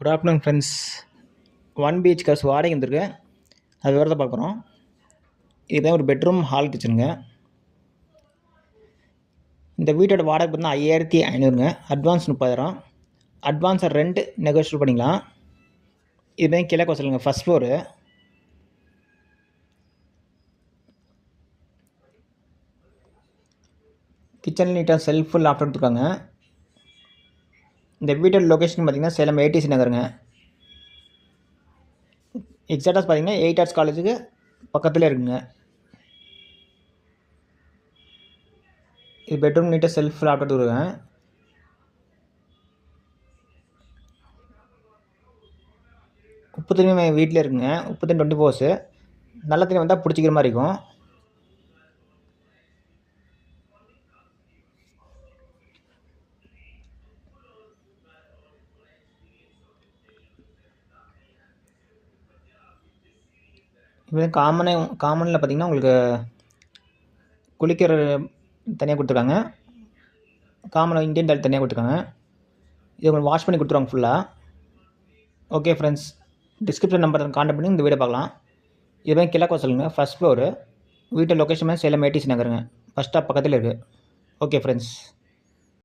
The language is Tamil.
Good afternoon friends. 1 BHK வாடகை வந்திருக்கு. அது விவரத்தை பார்க்குறோம். இதுதான் ஒரு பெட்ரூம் ஹால் கிச்சனுங்க. இந்த வீட்டோட வாடகை பார்த்தீங்கன்னா 5500ங்க. அட்வான்ஸ் 30,000. அட்வான்ஸை ரெண்ட் நெகோஷியேட் பண்ணிக்கலாம். இதுதான் கிழக்கு வாசலுங்க, ஃபஸ்ட் ஃப்ளோரு. கிச்சன் நீட்டாக செல்ஃபு லாஃப்ட் எடுத்துருக்காங்க. இந்த வீட்டோட லொக்கேஷன் பார்த்திங்கன்னா சேலம் ATC நகருங்க. எக்ஸாக்டாக பார்த்தீங்கன்னா 8 Arts காலேஜுக்கு பக்கத்தில் இருக்குங்க. இது பெட்ரூம் நீட்டாக செல்ஃப் லாஃப்ட் எடுத்துருக்கேன். உப்பு தண்ணி வீட்டில் இருக்குங்க. உப்பு தண்ணி 24 நல்ல தண்ணி வந்தால் பிடிச்சிக்கிற மாதிரி இருக்கும். இப்போ காமனில் பார்த்திங்கன்னா உங்களுக்கு குளிக்கிற தனியாக கொடுத்துருக்காங்க. காமன் இந்தியன் டாய்லெட் தனியாக கொடுத்துருக்காங்க. இது உங்களுக்கு வாஷ் பண்ணி கொடுத்துருவாங்க ஃபுல்லாக. Okay friends, description number contact பண்ணி இந்த வீடியோ பார்க்கலாம். இதுதான் கிழக்கு வாசலுங்க, ஃபஸ்ட் ஃப்ளோரு. வீட்டு லொக்கேஷன் சேலம் ATC நகருங்க. பஸ் ஸ்டாப் பக்கத்தில் இருக்குது. Okay friends.